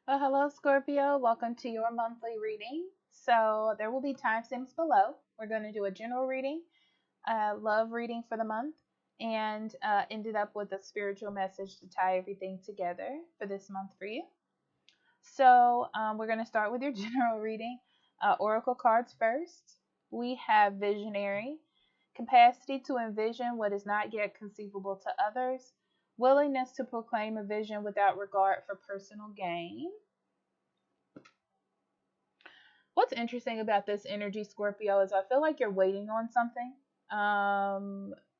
Well, hello, Scorpio. Welcome to your monthly reading. So, there will be timestamps below. We're going to do a general reading, love reading for the month, and ended up with a spiritual message to tie everything together for this month for you. So, we're going to start with your general reading. Oracle cards first. We have visionary, capacity to envision what is not yet conceivable to others, willingness to proclaim a vision without regard for personal gain. What's interesting about this energy, Scorpio, is I feel like you're waiting on something.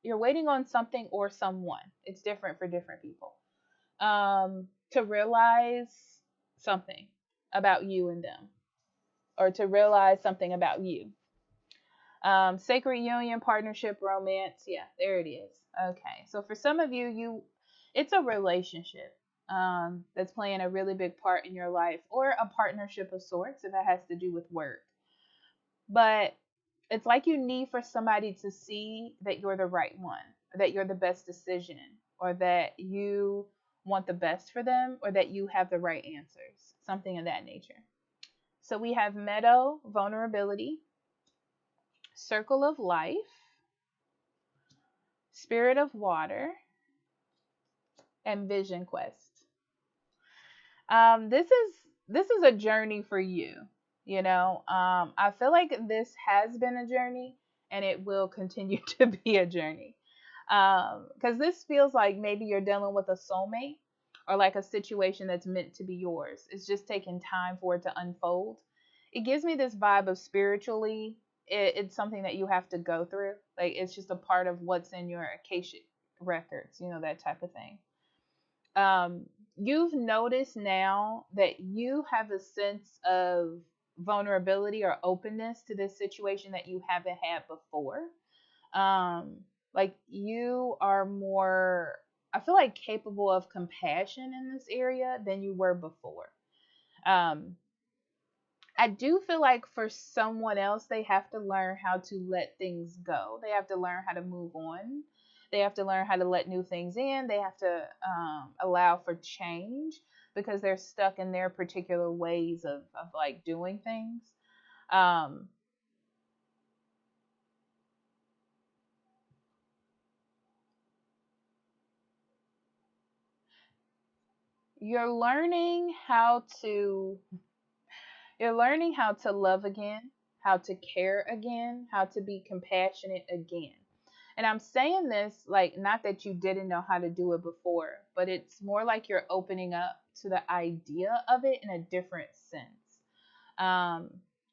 You're waiting on something or someone. It's different for different people. To realize something about you and them, or to realize something about you. Sacred union, partnership, romance. Yeah, there it is. Okay, so for some of you, it's a relationship that's playing a really big part in your life, or a partnership of sorts if it has to do with work. But it's like you need for somebody to see that you're the right one, or that you're the best decision, or that you want the best for them, or that you have the right answers, something of that nature. So we have meadow, vulnerability, circle of life, spirit of water, and vision quest. This is a journey for you. I feel like this has been a journey, and it will continue to be a journey. Because this feels like maybe you're dealing with a soulmate, or like a situation that's meant to be yours. It's just taking time for it to unfold. It gives me this vibe of spiritually, it's something that you have to go through. Like, it's just a part of what's in your Akashic records, that type of thing. um, you've noticed now that you have a sense of vulnerability or openness to this situation that you haven't had before. Um, like, you are more, I feel like, capable of compassion in this area than you were before. Um, I do feel like for someone else, they have to learn how to let things go. They have to learn how to move on. They have to learn how to let new things in. They have to allow for change because they're stuck in their particular ways of like doing things. Um, you're learning how to you're learning how to love again, how to care again, how to be compassionate again. And I'm saying this like, not that you didn't know how to do it before, but it's more like you're opening up to the idea of it in a different sense. Um,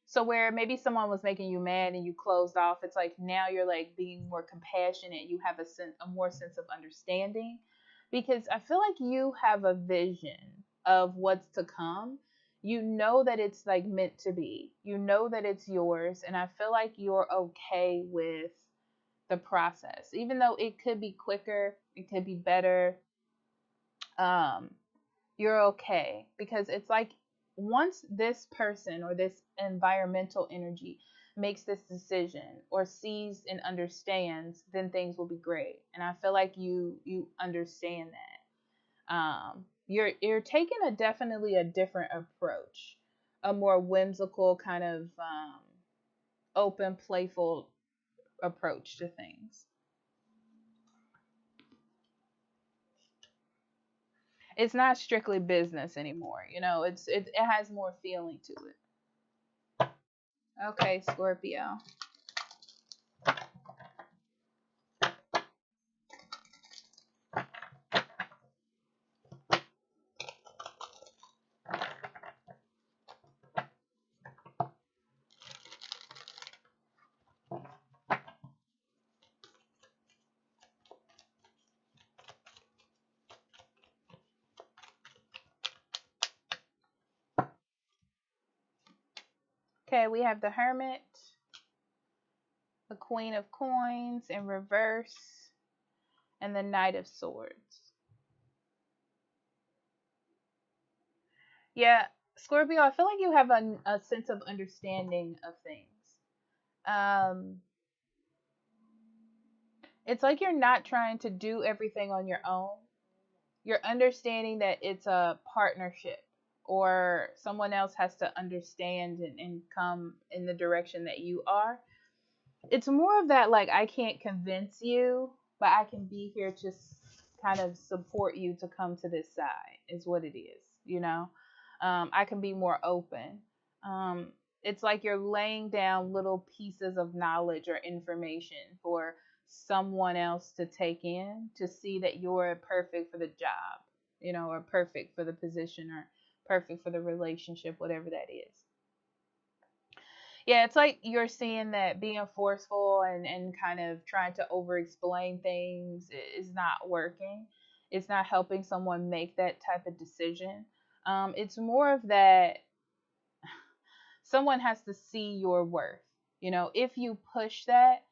so where maybe someone was making you mad and you closed off, it's like now you're like being more compassionate. You have a more sense of understanding, because I feel like you have a vision of what's to come. You know that it's like meant to be. You know that it's yours, and I feel like you're okay with the process, even though it could be quicker, it could be better. um you're okay, because it's like, once this person or this environmental energy makes this decision or sees and understands, then things will be great. And I feel like you understand that. You're taking a definitely a different approach, a more whimsical kind of open, playful approach to things. It's not strictly business anymore. It has more feeling to it. Okay, Scorpio. Okay, we have the Hermit, the Queen of Coins in reverse, and the Knight of Swords. Yeah, Scorpio, I feel like you have a sense of understanding of things. Um, it's like you're not trying to do everything on your own. You're understanding that it's a partnership, or someone else has to understand and come in the direction that you are. It's more of that, like, I can't convince you, but I can be here to kind of support you to come to this side, is what it is, you know? I can be more open. Um, it's like you're laying down little pieces of knowledge or information for someone else to take in to see that you're perfect for the job, or perfect for the position, or perfect for the relationship, whatever that is. Yeah, it's like you're seeing that being forceful and kind of trying to over explain things is not working. It's not helping someone make that type of decision. It's more of that someone has to see your worth. If you push that,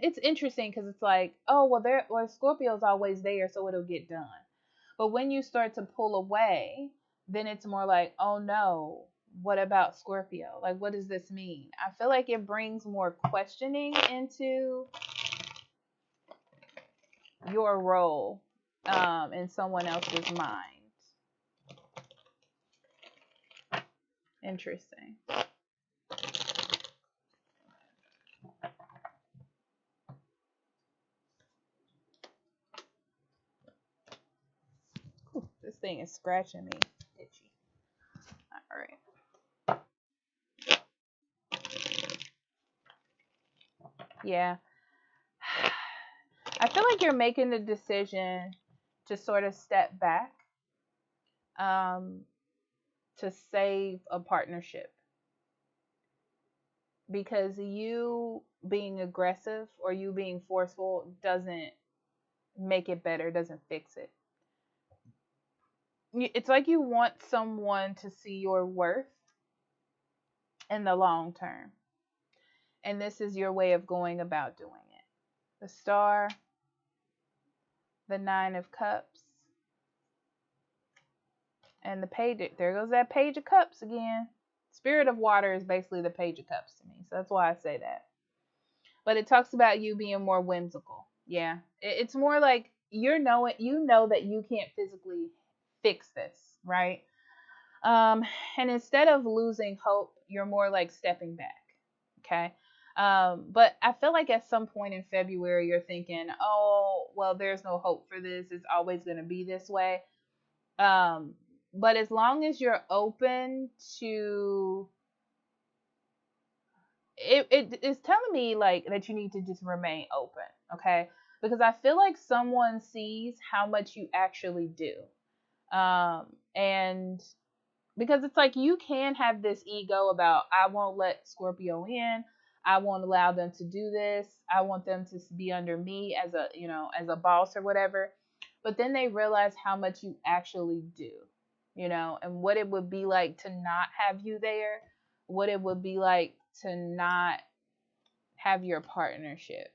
it's interesting because it's like, oh, well, Scorpio's always there, so it'll get done. But when you start to pull away, then it's more like, oh no, what about Scorpio? Like, what does this mean? I feel like it brings more questioning into your role in someone else's mind. Interesting. Ooh, this thing is scratching me. Itchy. All right. Yeah. I feel like you're making the decision to sort of step back, um, to save a partnership, because you being aggressive or you being forceful doesn't make it better, doesn't fix it. It's like you want someone to see your worth in the long term. And this is your way of going about doing it. The Star, the Nine of Cups, and the Page. There goes that Page of Cups again. Spirit of Water is basically the Page of Cups to me. So that's why I say that. But it talks about you being more whimsical. Yeah. It's more like you know that you can't physically fix this, right? Um, and instead of losing hope, you're more like stepping back. Okay. But I feel like at some point in February, you're thinking, oh, well, there's no hope for this. It's always going to be this way. Um, but as long as you're open to it's telling me like that you need to just remain open, okay? Because I feel like someone sees how much you actually do. And because it's like you can have this ego about, I won't let Scorpio in, I won't allow them to do this, I want them to be under me as a boss or whatever. But then they realize how much you actually do, and what it would be like to not have you there, what it would be like to not have your partnership.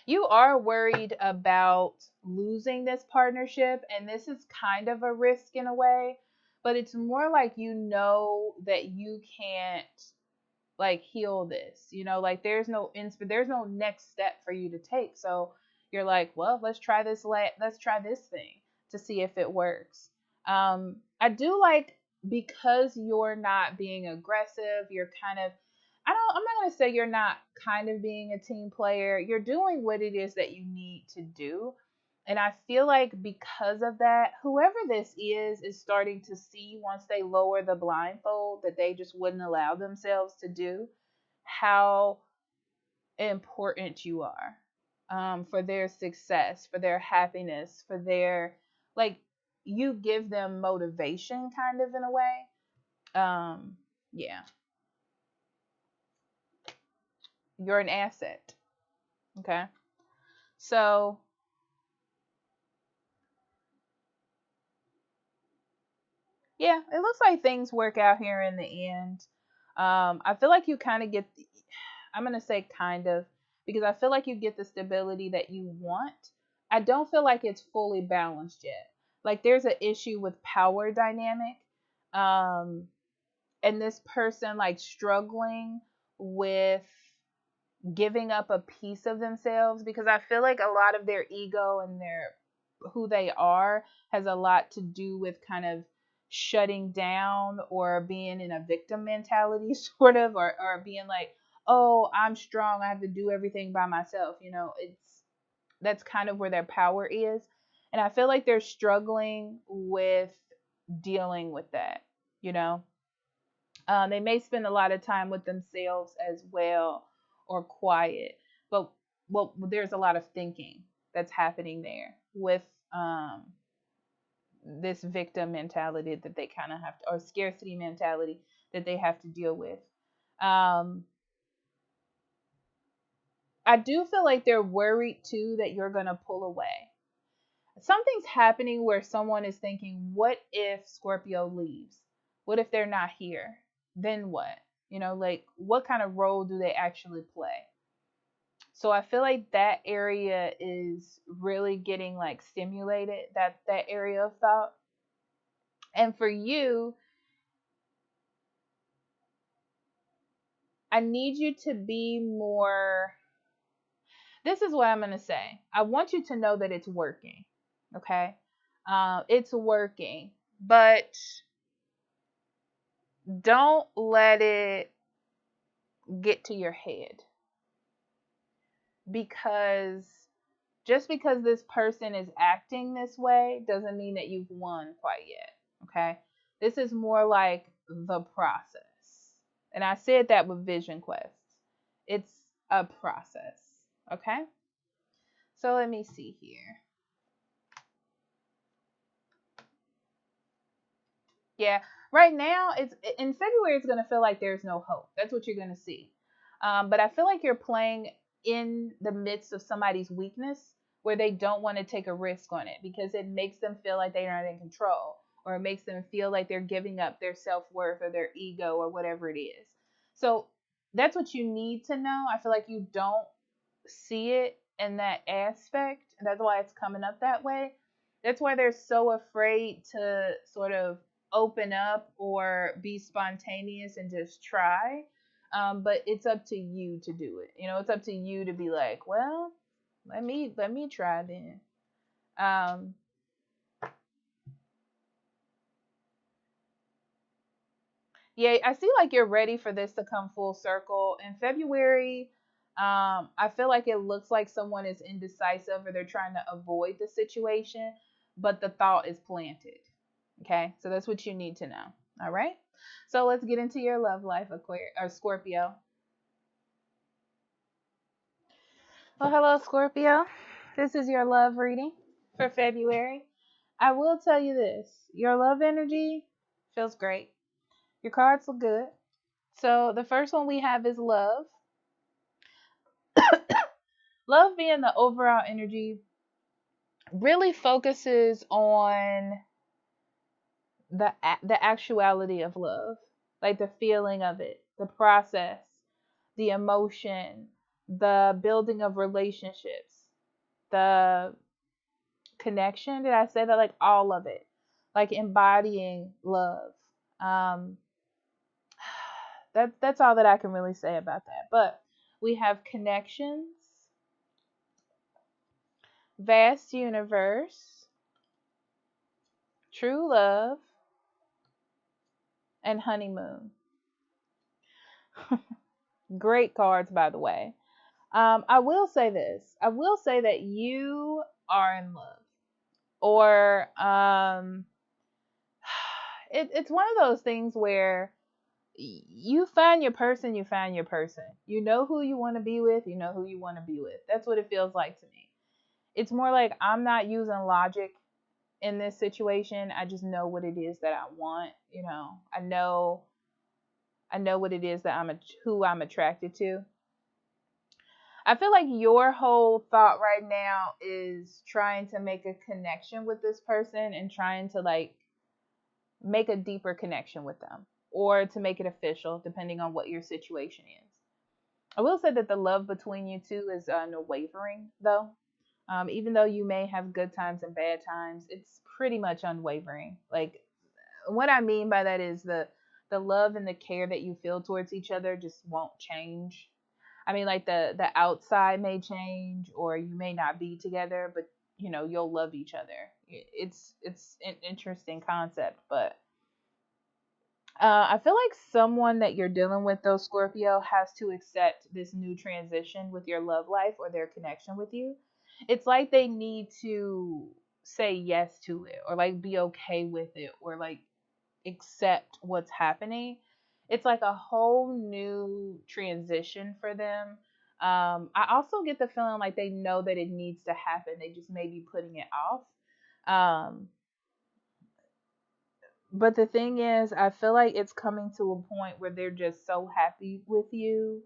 You are worried about losing this partnership, and this is kind of a risk in a way, but it's more like that you can't like heal this. Like there's no next step for you to take. So you're like, well, let's try this thing to see if it works. I do like, because you're not being aggressive, you're kind of, I'm not going to say you're not kind of being a team player. You're doing what it is that you need to do. And I feel like because of that, whoever this is starting to see, once they lower the blindfold that they just wouldn't allow themselves to do, how important you are, for their success, for their happiness, for their, like, you give them motivation kind of in a way. Yeah, you're an asset. Okay. So, yeah, it looks like things work out here in the end. I feel like you kind of get, I'm going to say kind of, because I feel like you get the stability that you want. I don't feel like it's fully balanced yet. Like there's an issue with power dynamic. Um, and this person like struggling with giving up a piece of themselves, because I feel like a lot of their ego and their who they are has a lot to do with kind of shutting down or being in a victim mentality, sort of, or being like, oh, I'm strong, I have to do everything by myself. That's kind of where their power is. And I feel like they're struggling with dealing with that, you know. They may spend a lot of time with themselves as well, or quiet, but well, there's a lot of thinking that's happening there with um, this victim mentality that they kind of have to, or scarcity mentality that they have to deal with. Um, I do feel like they're worried too that you're going to pull away. Something's happening where someone is thinking, what if Scorpio leaves? What if they're not here? Then what? Like, what kind of role do they actually play? So I feel like that area is really getting like stimulated, that area of thought. And for you, I need you to be more, this is what I'm going to say. I want you to know that it's working. Okay? It's working, but don't let it get to your head, because just because this person is acting this way doesn't mean that you've won quite yet. Okay? This is more like the process. And I said that with Vision Quest. It's a process. Okay? So let me see here. Yeah, right now it's in February. It's gonna feel like there's no hope. That's what you're gonna see. But I feel like you're playing in the midst of somebody's weakness where they don't want to take a risk on it because it makes them feel like they're not in control, or it makes them feel like they're giving up their self worth or their ego or whatever it is. So that's what you need to know. I feel like you don't see it in that aspect, and that's why it's coming up that way. That's why they're so afraid to sort of open up or be spontaneous and just try. But it's up to you to do it. It's up to you to be like, well, let me try then. Um, yeah, I see like you're ready for this to come full circle in February. I feel like it looks like someone is indecisive or they're trying to avoid the situation, but the thought is planted. Okay, so that's what you need to know. All right, so let's get into your love life, Aquarius or Scorpio. Well, hello, Scorpio. This is your love reading for February. I will tell you this: your love energy feels great. Your cards look good. So the first one we have is love. Love being the overall energy really focuses on the actuality of love, like the feeling of it, the process, the emotion, the building of relationships, the connection. Did I say that? Like all of it, like embodying love. Um, that's all that I can really say about that. But we have connections, vast universe, true love, and honeymoon. Great cards, by the way. I will say this. I will say that you are in love, or it's one of those things where you find your person. You find your person. You know who you want to be with. You know who you want to be with. That's what it feels like to me. It's more like I'm not using logic in this situation. I just know what it is that I want. I know what it is that who I'm attracted to. I feel like your whole thought right now is trying to make a connection with this person and trying to like make a deeper connection with them, or to make it official depending on what your situation is. I will say that the love between you two is no wavering though. Even though you may have good times and bad times, it's pretty much unwavering. Like, what I mean by that is the love and the care that you feel towards each other just won't change. I mean, like the outside may change, or you may not be together, but you'll love each other. It's an interesting concept, but I feel like someone that you're dealing with, though, Scorpio, has to accept this new transition with your love life or their connection with you. It's like they need to say yes to it, or like be okay with it, or like accept what's happening. It's like a whole new transition for them. I also get the feeling like they know that it needs to happen. They just may be putting it off. Um, but the thing is, I feel like it's coming to a point where they're just so happy with you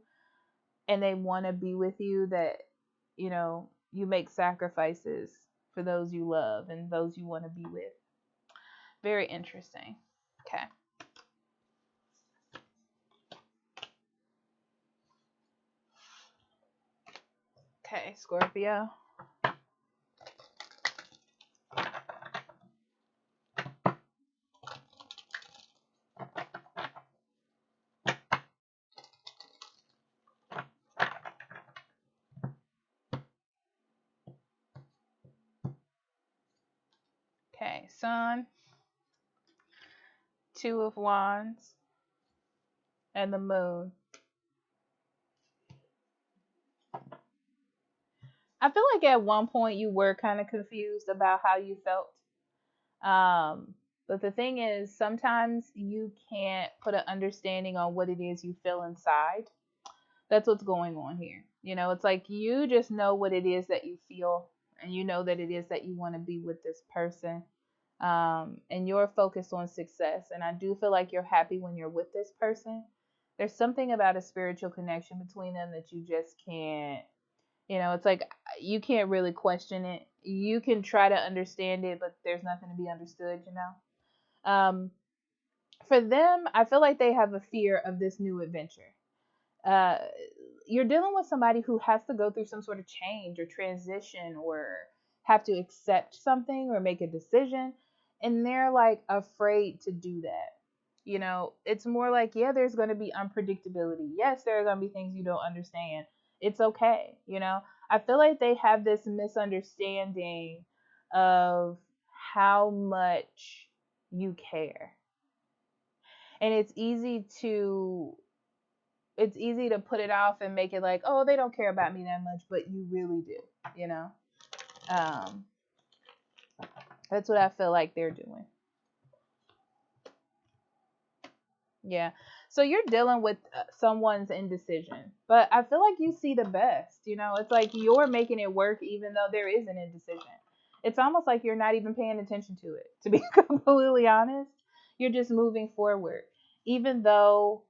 and they want to be with you that, you make sacrifices for those you love and those you want to be with. Very interesting. Okay. Okay, Scorpio. Okay, Sun, Two of Wands, and the Moon. I feel like at one point you were kind of confused about how you felt. But the thing is, sometimes you can't put an understanding on what it is you feel inside. That's what's going on here. It's like you just know what it is that you feel, and you know that it is that you want to be with this person. And you're focused on success. And I do feel like you're happy when you're with this person. There's something about a spiritual connection between them that you just can't, it's like you can't really question it. You can try to understand it, but there's nothing to be understood. For them, I feel like they have a fear of this new adventure. Uh, you're dealing with somebody who has to go through some sort of change or transition or have to accept something or make a decision, and they're like afraid to do that. It's more like, yeah, there's going to be unpredictability. Yes, there are going to be things you don't understand. It's okay. I feel like they have this misunderstanding of how much you care. And it's easy to put it off and make it like, oh, they don't care about me that much, but you really do, you know. Um, that's what I feel like they're doing. Yeah. So you're dealing with someone's indecision, but I feel like you see the best. It's like you're making it work even though there is an indecision. It's almost like you're not even paying attention to it. To be completely honest, you're just moving forward, even though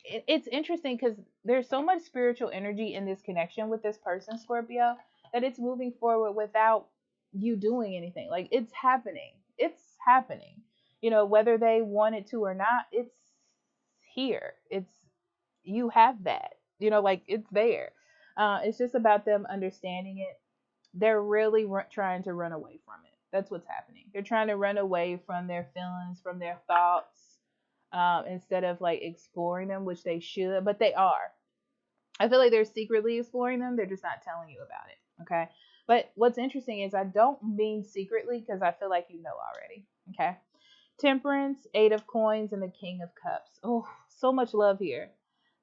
it's interesting because there's so much spiritual energy in this connection with this person, Scorpio, that it's moving forward without you doing anything. Like it's happening. It's happening. Whether they want it to or not, it's here. It's you have that. Like it's there. It's just about them understanding it. They're really trying to run away from it. That's what's happening. They're trying to run away from their feelings, from their thoughts, instead of like exploring them, which they should, but they are. I feel like they're secretly exploring them. They're just not telling you about it. Okay. But what's interesting is I don't mean secretly because I feel like you know already. Okay. Temperance, Eight of Coins, and the King of Cups. Oh, so much love here.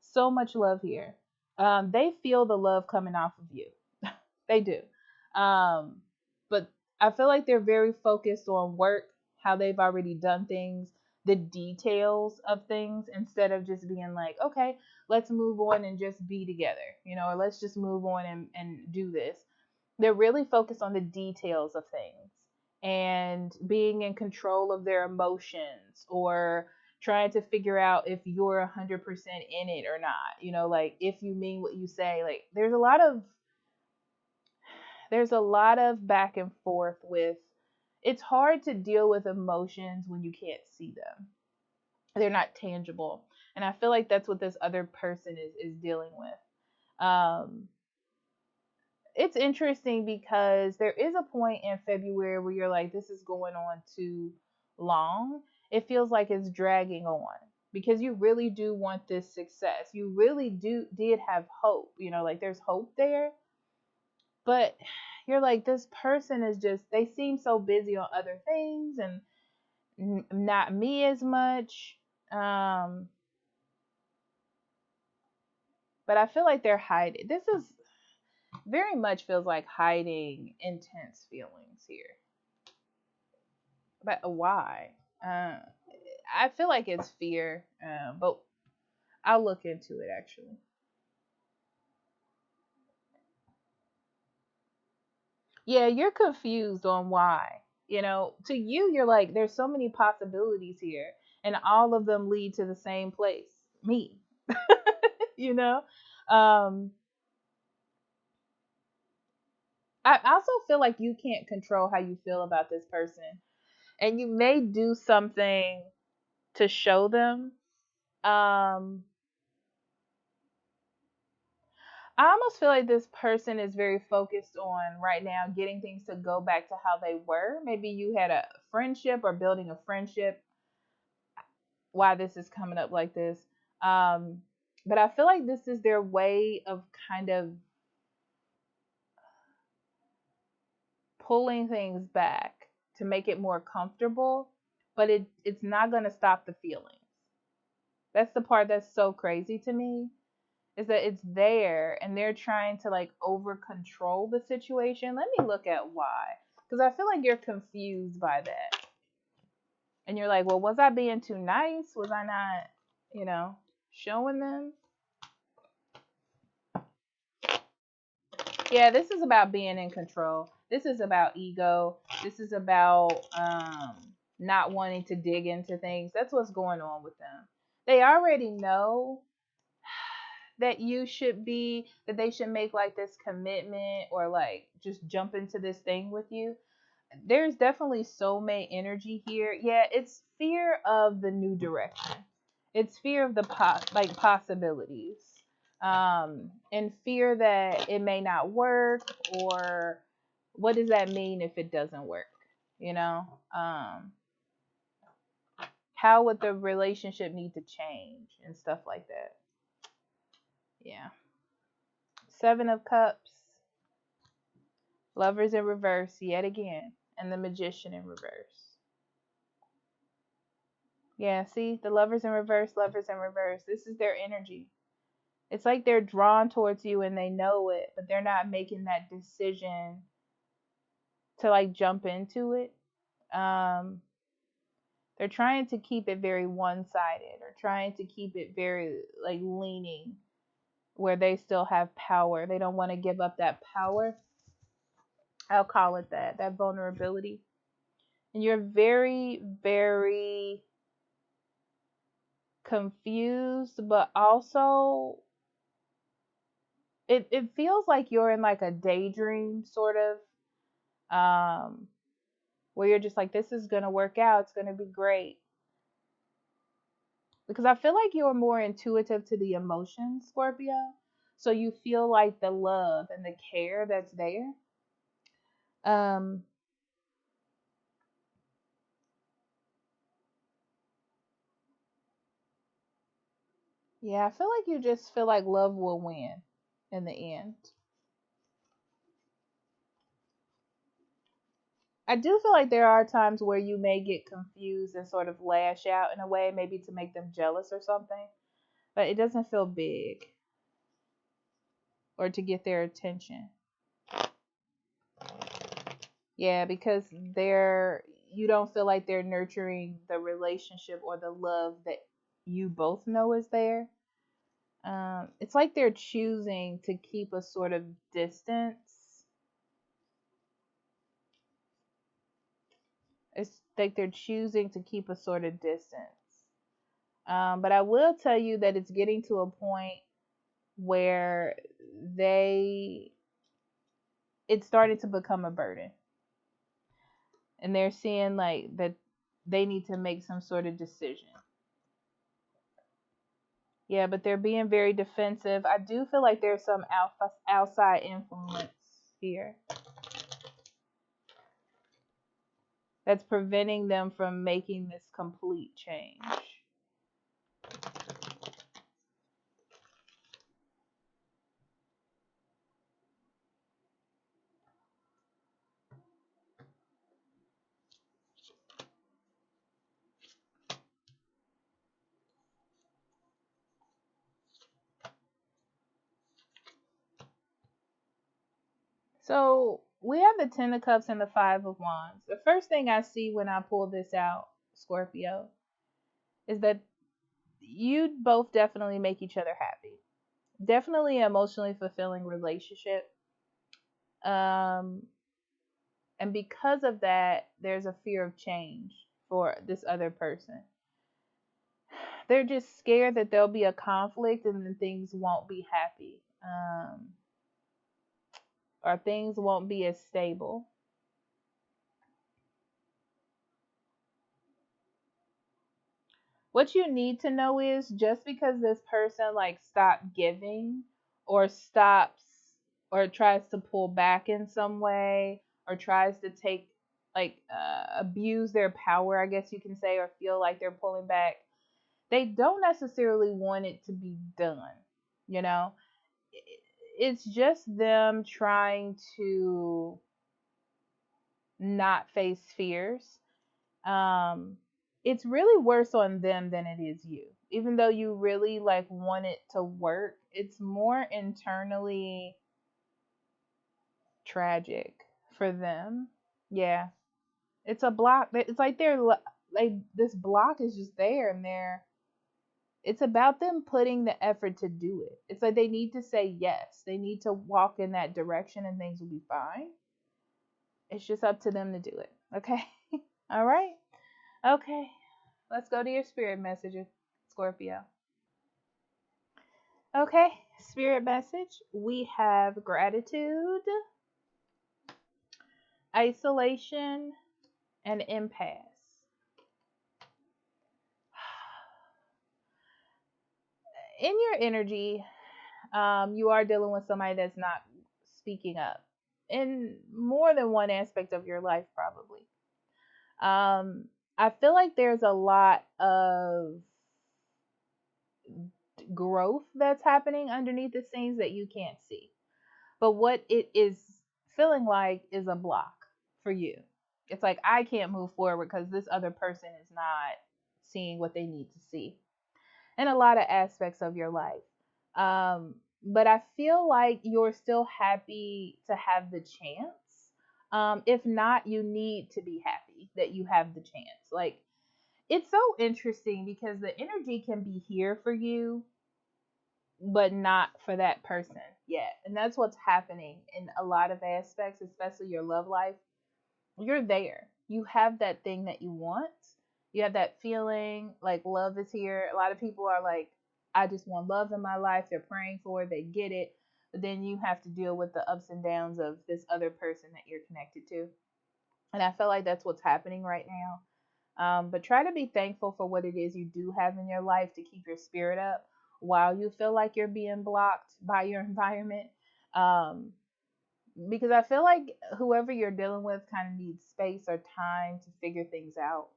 So much love here. They feel the love coming off of you. They do. But I feel like they're very focused on work, how they've already done things, the details of things, instead of just being like, okay, let's move on and just be together, or let's just move on and do this. They're really focused on the details of things and being in control of their emotions, or trying to figure out if you're 100% in it or not, like if you mean what you say. Like there's a lot of back and forth with. It's hard to deal with emotions when you can't see them. They're not tangible, and I feel like that's what this other person is dealing with. It's interesting because there is a point in February where you're like, this is going on too long. It feels like it's dragging on because you really do want this success. You really did have hope, like there's hope there. But you're like, this person is just, they seem so busy on other things and not me as much. Um, but I feel like they're hiding. This is very much feels like hiding intense feelings here. But why? Uh, I feel like it's fear, but I'll look into it actually. Yeah, you're confused on why. To you, you're like, there's so many possibilities here, and all of them lead to the same place, me. you know? Um, I also feel like you can't control how you feel about this person, and you may do something to show them. Um, I almost feel like this person is very focused on right now getting things to go back to how they were. Maybe you had a friendship or building a friendship, why this is coming up like this. Um, but I feel like this is their way of kind of pulling things back to make it more comfortable, but it's not going to stop the feelings. That's the part that's so crazy to me, is that it's there and they're trying to like over control the situation. Let me look at why, because I feel like you're confused by that. And you're like, well, was I being too nice? Was I not, showing them? Yeah, this is about being in control. This is about ego. This is about not wanting to dig into things. That's what's going on with them. They already know that they should make like this commitment or like just jump into this thing with you. There's definitely soulmate energy here. Yeah, it's fear of the new direction. It's fear of the possibilities. And fear that it may not work, or what does that mean if it doesn't work? You know? How would the relationship need to change and stuff like that? Yeah. Seven of Cups, Lovers in reverse yet again, and the Magician in reverse. Yeah, see, the Lovers in reverse, Lovers in reverse. This is their energy. It's like they're drawn towards you and they know it, but they're not making that decision to like jump into it. Um, they're trying to keep it very one-sided, or trying to keep it very like leaning where they still have power. They don't want to give up that power. I'll call it that vulnerability. And you're very, very confused, but also it feels like you're in like a daydream sort of, where you're just like, this is gonna work out, it's gonna be great. Because I feel like you're more intuitive to the emotions, Scorpio. So you feel like the love and the care that's there. Um, yeah, I feel like you just feel like love will win in the end. I do feel like there are times where you may get confused and sort of lash out in a way, maybe to make them jealous or something, but it doesn't feel big or to get their attention. Yeah, because you don't feel like they're nurturing the relationship or the love that you both know is there. It's like they're choosing to keep a sort of distance. It's like they're choosing to keep a sort of distance. But I will tell you that it's getting to a point where they it's starting to become a burden, and they're seeing like that they need to make some sort of decision. Yeah, but they're being very defensive. I do feel like there's some outside influence here that's preventing them from making this complete change. So we have the Ten of Cups and the Five of Wands. The first thing I see when I pull this out, Scorpio, is that you both definitely make each other happy. Definitely an emotionally fulfilling relationship. Um, and because of that, there's a fear of change for this other person. They're just scared that there'll be a conflict and then things won't be happy. Or things won't be as stable. What you need to know is just because this person like stopped giving or stops or tries to pull back in some way or tries to take abuse their power, I guess you can say, or feel like they're pulling back, they don't necessarily want it to be done. You know, it's just them trying to not face fears. um it's really worse on them than it is you. Even though you really like want it to work, it's more internally tragic for them. Yeah, it's a block. It's like they're like this block is just there, and it's about them putting the effort to do it. It's like they need to say yes, they need to walk in that direction, and things will be fine. It's just up to them to do it. Okay. All right. Okay, let's go to your spirit messages, Scorpio. Okay, spirit message. We have gratitude, isolation, and impasse. In your energy, you are dealing with somebody that's not speaking up in more than one aspect of your life, probably. I feel like there's a lot of growth that's happening underneath the scenes that you can't see. But what it is feeling like is a block for you. It's like I can't move forward because this other person is not seeing what they need to see in a lot of aspects of your life. But I feel like you're still happy to have the chance. If not, you need to be happy that you have the chance. Like, it's so interesting because the energy can be here for you but not for that person yet. And that's what's happening in a lot of aspects, especially your love life. You're there. You have that thing that you want. You have that feeling like love is here. A lot of people are like, I just want love in my life. They're praying for it, they get it. But then you have to deal with the ups and downs of this other person that you're connected to. And I feel like that's what's happening right now. But try to be thankful for what it is you do have in your life to keep your spirit up while you feel like you're being blocked by your environment. Um, because I feel like whoever you're dealing with kind of needs space or time to figure things out.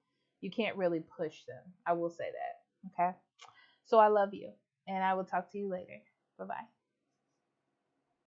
You can't really push them. I will say that. Okay. So I love you, and I will talk to you later. Bye bye.